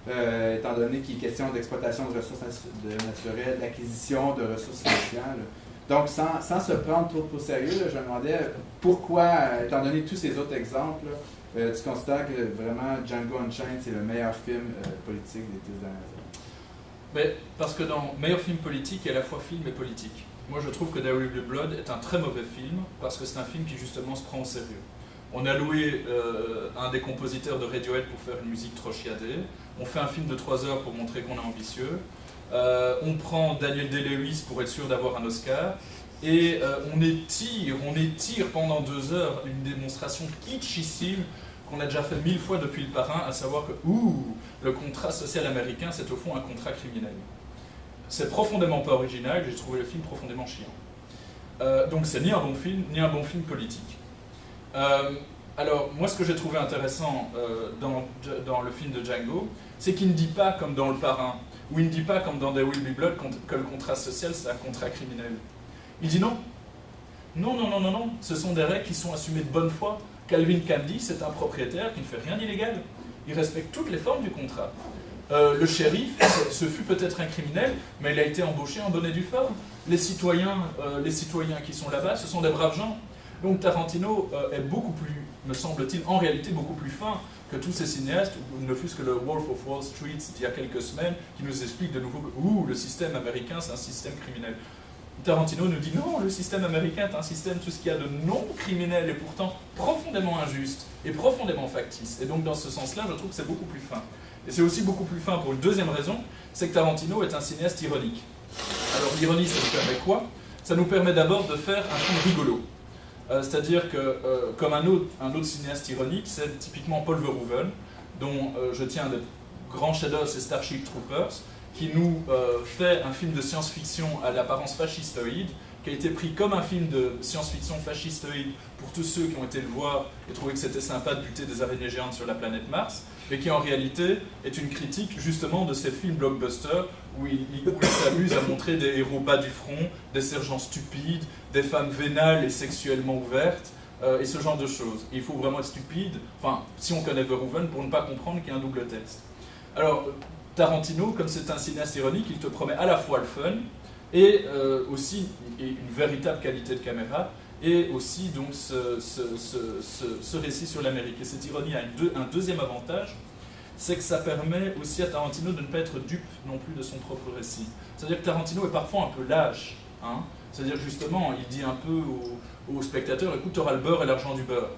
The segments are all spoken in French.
étant donné qu'il est question d'exploitation de ressources naturelles, d'acquisition de ressources sociales. Donc, sans se prendre trop au sérieux, là, je me demandais pourquoi, étant donné tous ces autres exemples, tu considères que vraiment Django Unchained, c'est le meilleur film politique des 10 dernières années? Mais parce que dans meilleur film politique, il y a à la fois film et politique. Moi, je trouve que There Will Be Blood est un très mauvais film parce que c'est un film qui justement se prend au sérieux. On a loué un des compositeurs de Radiohead pour faire une musique trop chiadée. On fait un film de 3 heures pour montrer qu'on est ambitieux. On prend Daniel Day-Lewis pour être sûr d'avoir un Oscar. Et on étire pendant 2 heures une démonstration kitschissime qu'on a déjà fait 1000 fois depuis Le Parrain, à savoir que le contrat social américain, c'est au fond un contrat criminel. C'est profondément pas original, j'ai trouvé le film profondément chiant. Donc c'est ni un bon film, ni un bon film politique. Alors, moi, ce que j'ai trouvé intéressant dans le film de Django, c'est qu'il ne dit pas, comme dans Le Parrain, ou il ne dit pas, comme dans There Will Be Blood, que le contrat social, c'est un contrat criminel. Il dit non. Non, non, non, non, non. Ce sont des règles qui sont assumées de bonne foi. Calvin Candie, c'est un propriétaire qui ne fait rien d'illégal. Il respecte toutes les formes du contrat. Le shérif, ce fut peut-être un criminel, mais il a été embauché en bonne et due forme. Les citoyens qui sont là-bas, ce sont des braves gens. Donc Tarantino est beaucoup plus, me semble-t-il, en réalité beaucoup plus fin que tous ces cinéastes, ne fût-ce que le Wolf of Wall Street il y a quelques semaines, qui nous explique de nouveau que le système américain c'est un système criminel. Tarantino nous dit non, le système américain est un système, tout ce qu'il y a de non criminel et pourtant profondément injuste et profondément factice. Et donc dans ce sens-là, je trouve que c'est beaucoup plus fin. Et c'est aussi beaucoup plus fin pour une deuxième raison, c'est que Tarantino est un cinéaste ironique. Alors l'ironie, ça nous permet quoi? Ça nous permet d'abord de faire un film rigolo. C'est-à-dire que, comme un autre cinéaste ironique, c'est typiquement Paul Verhoeven, dont je tiens un des grands chefs-d'œuvre, c'est Starship Troopers, qui nous fait un film de science-fiction à l'apparence fascistoïde, qui a été pris comme un film de science-fiction fascistoïde pour tous ceux qui ont été le voir et trouvé que c'était sympa de buter des araignées géantes sur la planète Mars, mais qui en réalité est une critique justement de ces films blockbusters où il s'amuse à montrer des héros bas du front, des sergents stupides, des femmes vénales et sexuellement ouvertes, et ce genre de choses. Et il faut vraiment être stupide, enfin, si on connaît Verhoeven, pour ne pas comprendre qu'il y a un double texte. Alors, Tarantino, comme c'est un cinéaste ironique, il te promet à la fois le fun, et aussi une véritable qualité de caméra, et aussi donc ce récit sur l'Amérique. Et cette ironie a un deuxième avantage, c'est que ça permet aussi à Tarantino de ne pas être dupe non plus de son propre récit. C'est-à-dire que Tarantino est parfois un peu lâche. Hein. C'est-à-dire justement, il dit un peu aux spectateurs, écoute, tu auras le beurre et l'argent du beurre.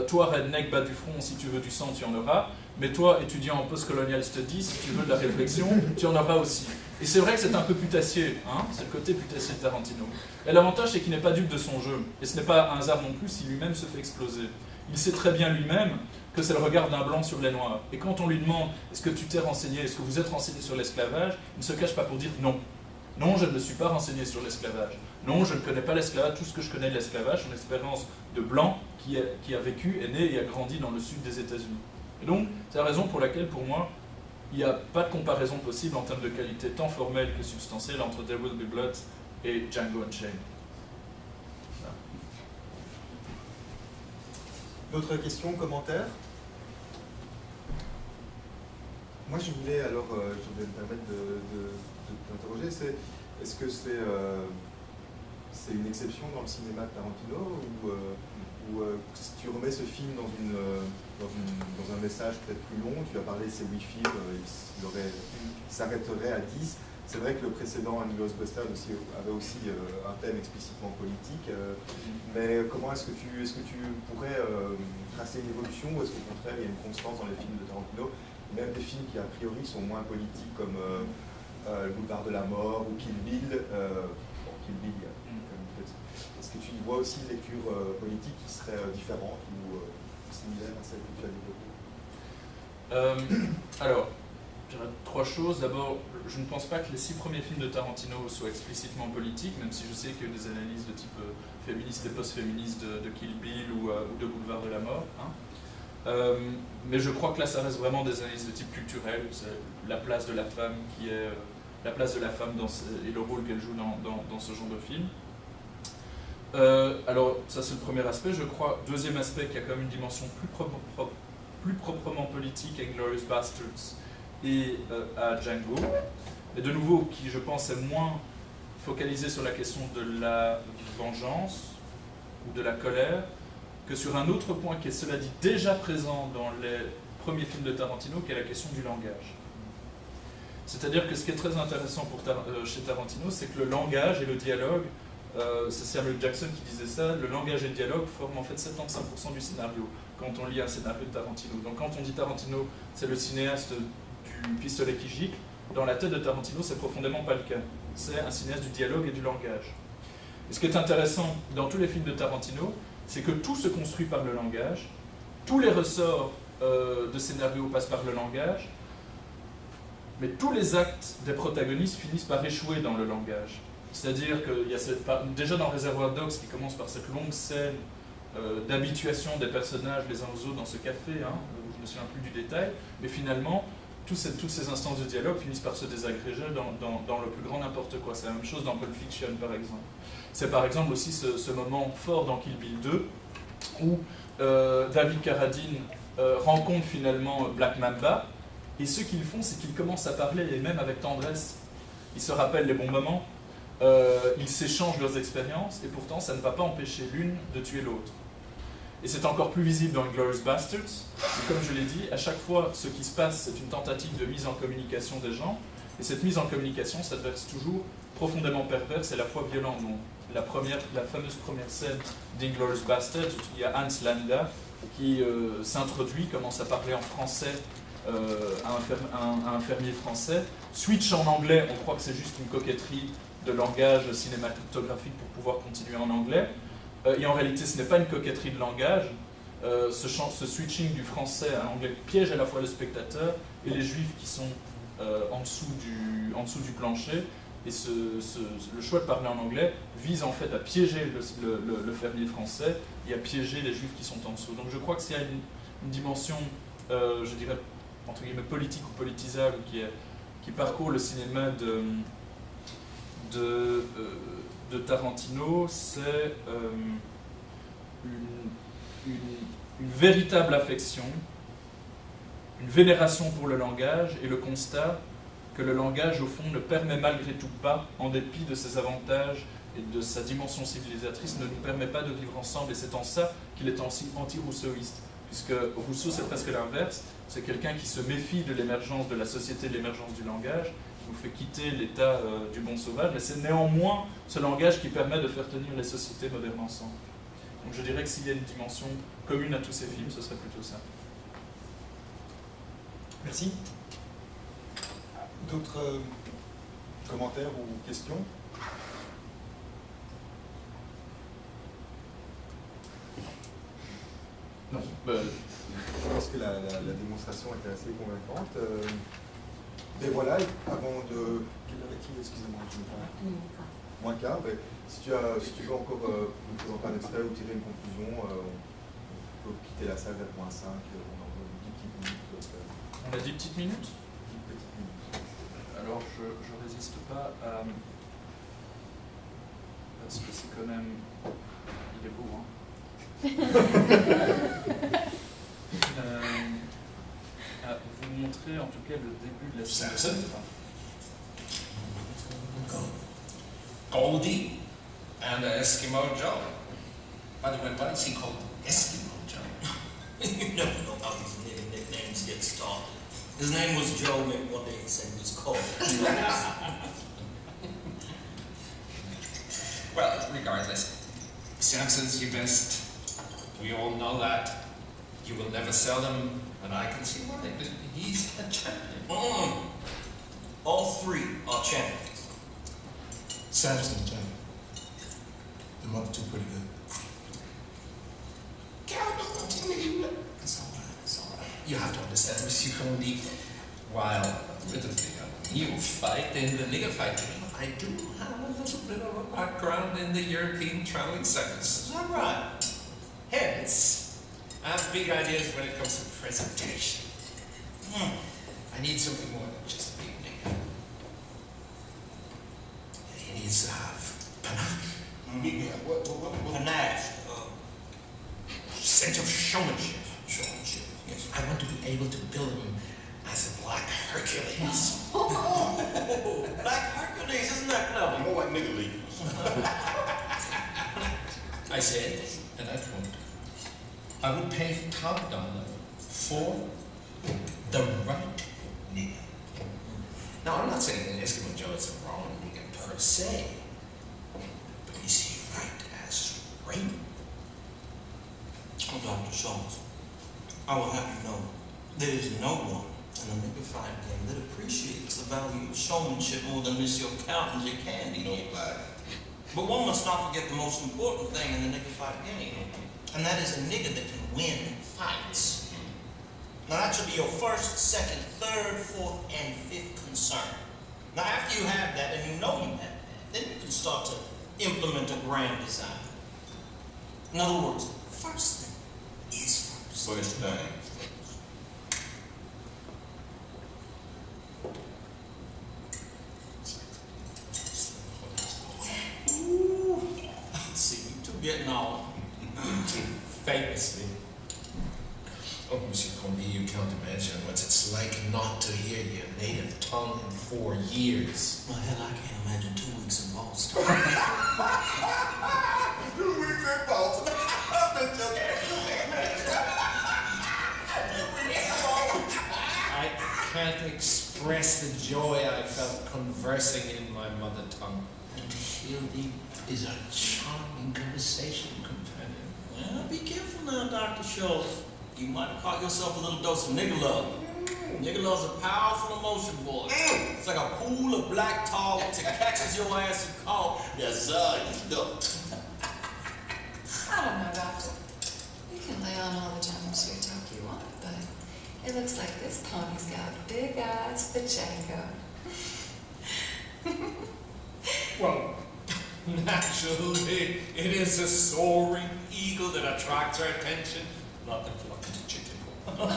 Toi, redneck, bas du front, si tu veux du sang, tu en auras. Mais toi, étudiant en post-colonial studies, si tu veux de la réflexion, tu en auras aussi. Et c'est vrai que c'est un peu putassier, hein, c'est le côté putassier de Tarantino. Et l'avantage, c'est qu'il n'est pas dupe de son jeu. Et ce n'est pas un hasard non plus si lui-même se fait exploser. Il sait très bien lui-même que c'est le regard d'un blanc sur les noirs. Et quand on lui demande, est-ce que tu t'es renseigné, est-ce que vous êtes renseigné sur l'esclavage, il ne se cache pas pour dire non. Non, je ne me suis pas renseigné sur l'esclavage. Non, je ne connais pas l'esclavage. Tout ce que je connais de l'esclavage, c'est une expérience de blanc qui a vécu, est né et a grandi dans le sud des États-Unis. Et donc, c'est la raison pour laquelle, pour moi, il n'y a pas de comparaison possible en termes de qualité tant formelle que substantielle entre There Will Be Blood et Django Unchained. Voilà. D'autres questions, commentaires? Moi, je voulais alors, je vais me permettre de t'interroger, est-ce que c'est une exception dans le cinéma de Tarantino ou si tu remets ce film dans un message peut-être plus long, tu as parlé de ces 8 films, il s'arrêterait à 10. C'est vrai que le précédent, Inglourious Basterds, avait aussi un thème explicitement politique, mais comment est-ce que tu pourrais tracer une évolution, ou est-ce qu'au contraire il y a une constance dans les films de Tarantino, même des films qui a priori sont moins politiques comme Le Boulevard de la Mort ou Kill Bill, est-ce que tu y vois aussi une lecture politique qui serait différente ou similaire à celle que tu as développée? Alors, je dirais 3 choses. D'abord, je ne pense pas que les 6 premiers films de Tarantino soient explicitement politiques, même si je sais qu'il y a eu des analyses de type féministe et post-féministe de Kill Bill ou de Boulevard de la Mort. Hein. Mais je crois que là, ça reste vraiment des analyses de type culturel. C'est la place de la femme la place de la femme et le rôle qu'elle joue dans ce genre de film. Alors, ça c'est le premier aspect, je crois. Deuxième aspect, qu'il y a quand même une dimension plus proprement politique à Inglourious Basterds, et à Django. Et de nouveau, qui je pense est moins focalisé sur la question de la vengeance ou de la colère que sur un autre point qui est, cela dit, déjà présent dans les premiers films de Tarantino, qui est la question du langage. C'est-à-dire que ce qui est très intéressant chez Tarantino, c'est que le langage et le dialogue, c'est Samuel Jackson qui disait ça, le langage et le dialogue forment en fait 75% du scénario quand on lit un scénario de Tarantino. Donc quand on dit Tarantino, c'est le cinéaste du pistolet qui gicle, dans la tête de Tarantino, c'est profondément pas le cas. C'est un cinéaste du dialogue et du langage. Et ce qui est intéressant dans tous les films de Tarantino, c'est que tout se construit par le langage, tous les ressorts de scénario passent par le langage, mais tous les actes des protagonistes finissent par échouer dans le langage. C'est-à-dire qu'il y a déjà dans Reservoir Dogs, qui commence par cette longue scène d'habituation des personnages les uns aux autres dans ce café, hein, où je ne me souviens plus du détail, mais finalement, toutes ces instances de dialogue finissent par se désagréger dans le plus grand n'importe quoi. C'est la même chose dans Pulp Fiction, par exemple. C'est par exemple aussi ce moment fort dans Kill Bill 2, où David Carradine rencontre finalement Black Mamba, et ce qu'ils font, c'est qu'ils commencent à parler, et même avec tendresse. Ils se rappellent les bons moments, ils s'échangent leurs expériences, et pourtant ça ne va pas empêcher l'une de tuer l'autre. Et c'est encore plus visible dans Inglourious Basterds. Et comme je l'ai dit, à chaque fois, ce qui se passe, c'est une tentative de mise en communication des gens. Et cette mise en communication s'adverse toujours profondément perverse et à la fois violente. Donc, la fameuse première scène d'Inglourious Basterds, où il y a Hans Landa qui s'introduit, commence à parler en français à un fermier français, switch en anglais, on croit que c'est juste une coquetterie de langage cinématographique pour pouvoir continuer en anglais. Et en réalité, ce n'est pas une coquetterie de langage. Ce switching du français à l'anglais piège à la fois le spectateur et les juifs qui sont en dessous du plancher. Et le choix de parler en anglais vise en fait à piéger le fermier français et à piéger les juifs qui sont en dessous. Donc je crois que s'il y a une dimension, je dirais, entre guillemets, politique ou politisable qui parcourt le cinéma de Tarantino, c'est une véritable affection, une vénération pour le langage et le constat que le langage, au fond, ne permet malgré tout pas, en dépit de ses avantages et de sa dimension civilisatrice, ne nous permet pas de vivre ensemble. Et c'est en ça qu'il est aussi anti-rousseauiste. Puisque Rousseau, c'est presque l'inverse. C'est quelqu'un qui se méfie de l'émergence de la société, de l'émergence du langage, qui nous fait quitter l'état du bon sauvage, mais c'est néanmoins ce langage qui permet de faire tenir les sociétés modernes ensemble. Donc je dirais que s'il y a une dimension commune à tous ces films, ce serait plutôt ça. Merci. D'autres commentaires ou questions ? Non. Je pense que la démonstration était assez convaincante. Et voilà, avant de... Quelle heure est-il ? Excusez-moi, je ne sais pas. Moins quart. Si tu veux encore nous présenter un extrait ou tirer une conclusion, on peut quitter la salle vers moins 5. On a encore 10 petites minutes. On a 10 petites minutes ? 10 petites minutes. Alors je résiste pas à... Parce que c'est quand même... Il est beau, hein. Vous montrer en tout cas le début de la scène. Samson. Goldie and Eskimo Joe. By the way, why is he called Eskimo Joe? You never know how these nicknames get started. His name was Joe, and one day he said he was cold. Well, regardless, Samson's your best. We all know that. You will never sell them, and I can see why. He's a champion. All three are champions. Samson, champion. The other two pretty good. It's all right, it's all right. You have to understand, Monsieur Condi, while you fight in the nigger fight, I do have a little bit of a background in the European traveling circus. Is that right? Hence, I have big ideas when it comes to presentation. I need something more than just being nigger. He needs to have panache. Yeah, what? Panache. Sense of showmanship. Showmanship. Yes, I want to be able to bill him as a black Hercules. Oh, Black Hercules, isn't that clever? More like nigga league. I said, and I quote, I would pay top dollar for the right nigga. Now, I'm not saying that Eskimo Joe is a wrong nigga per se, but is he right as rape? Oh, Dr. Schultz, I will have you know, there is no one in the nigga fight game that appreciates the value of showmanship more than Miss Your Count and your candy. Nobody. But one must not forget the most important thing in the nigga fight game, and that is a nigga that can win fights. Now that should be your first, second, third, fourth, and fifth concern. Now after you have that, and you know you have that, then you can start to implement a grand design. In other words, first thing is first. First thing. Ooh, see, you two getting all Famously. Oh, Monsieur Combi, you can't imagine what it's like not to hear your native tongue in 4 years. well, hell, I can't imagine 2 weeks in Boston. 2 weeks in Boston. I've been joking. I can't express the joy I felt conversing in my mother tongue. And Hildy is a charming conversation companion. Well, be careful now, Dr. Schultz. You might have caught yourself a little dose of nigga love. Nigga love's a powerful emotion, boy. It's like a pool of black tar that catches your ass and caught. Yes, sir. You know. I don't know, Doctor. You can lay on all the Monsieur talk you want, but it looks like this pony's got big eyes for Django. Well, naturally, it is a soaring eagle that attracts our attention, not the plucked chicken. Dr.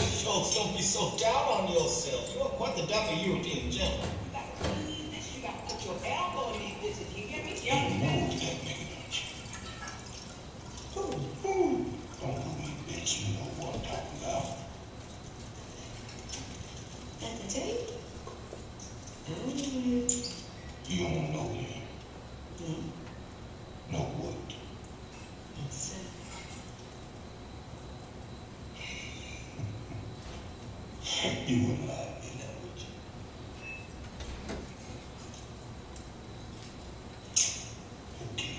Schultz, don't be so down on yourself. You are quite the dapper European gentleman. You gotta put your elbow in this, you get me? You understand? Bitch, you know what I'm talking about. And the tape? You don't know me. Know what? So, You wouldn't lie to me now, would you? Okay.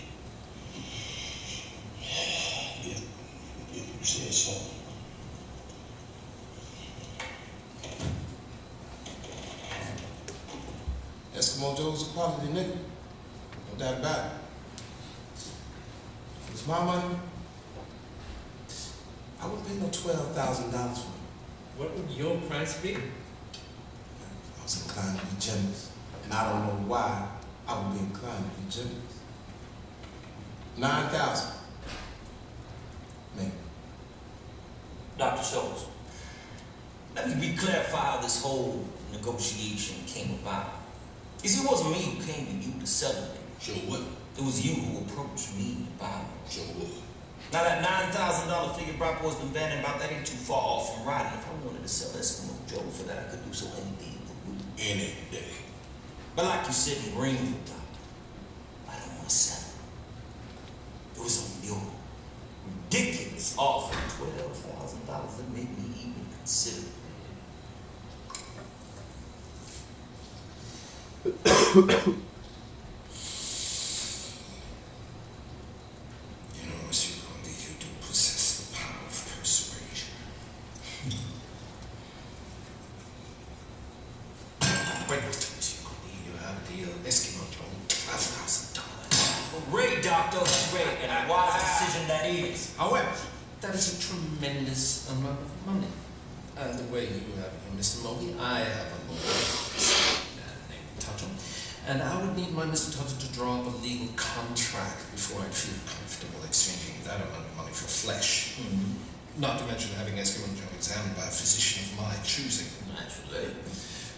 If you say so. Eskimo Joe's a quality nigga. No doubt about it. If it's my money, I wouldn't pay no $12,000 for it. What would your price be? I was inclined to be generous. And I don't know why I would be inclined to be generous. 9,000. Maybe. Dr. Schultz, let me re-clarify how this whole negotiation came about. You see, it wasn't me who came to you to celebrate. Sure would. It was you who approached me to buy it. Sure would. Now that $9,000 figure Brock Boy's been banning about, that ain't too far off from riding. If I wanted to sell Eskimo Joe for that, I could do so any day of the week. Any day. But like you said in Greenville, Doctor, I don't want to sell it. It was on your ridiculous offer of $12,000 that made me even consider it. You know, Monsieur Condi, you do possess the power of persuasion. Wait, Monsieur Condi, you have a deal. Eskimo Joe, $12,000. Great, Doctor, great, and a wise decision that is. However, that is a tremendous amount of money. And the way you have here, Mr. Mogi, I have a lawyer named Tuttle. And I would need my Mr. Tuttle to draw up a legal contract before I'd feel comfortable exchanging that amount of money for flesh. Not to mention having Eskimo Joe examined by a physician of my choosing. Naturally.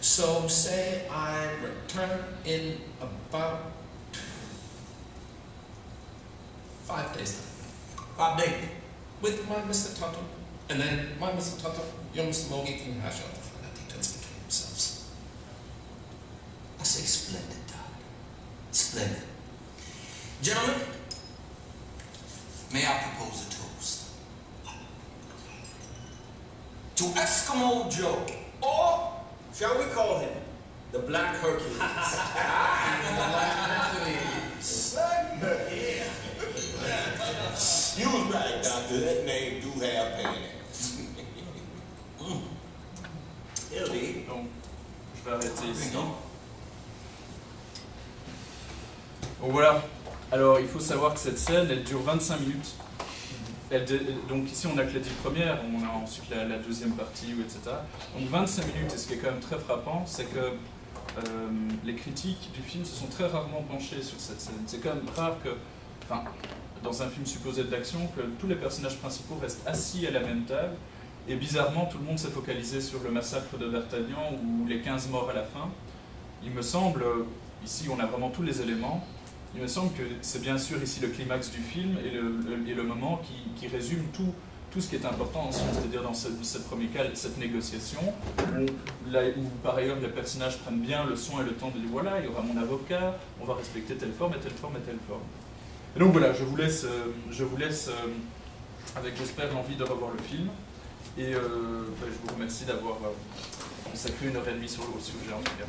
So say I return in about 5 days. 5 days. With my Mr. Tuttle. And then my Mr. Tuttle, your Mr. Mogi can hash out the say splendid, darling. Splendid. Gentlemen, may I propose a toast? To Eskimo Joe, or shall we call him the Black Hercules? You was right, Doctor. That name do have pain. Hildy. Donc, je vais arrêter ici. Donc voilà. Alors, il faut savoir que cette scène, elle dure 25 minutes. Donc ici, on n'a que les 10 premières, on a ensuite la deuxième partie, etc. Donc 25 minutes, et ce qui est quand même très frappant, c'est que les critiques du film se sont très rarement penchés sur cette scène. C'est quand même rare que, enfin, dans un film supposé d'action, que tous les personnages principaux restent assis à la même table, et bizarrement, tout le monde s'est focalisé sur le massacre de D'Artagnan ou les 15 morts à la fin. Il me semble, ici on a vraiment tous les éléments, il me semble que c'est bien sûr ici le climax du film et le moment qui résume tout ce qui est important ensuite, c'est-à-dire dans ce premier cas, cette négociation, où par ailleurs les personnages prennent bien le soin et le temps de dire voilà, il y aura mon avocat, on va respecter telle forme et telle forme et telle forme. Et donc voilà, je vous laisse avec j'espère l'envie de revoir le film, et je vous remercie d'avoir consacré 1h30 sur le sujet en tout cas.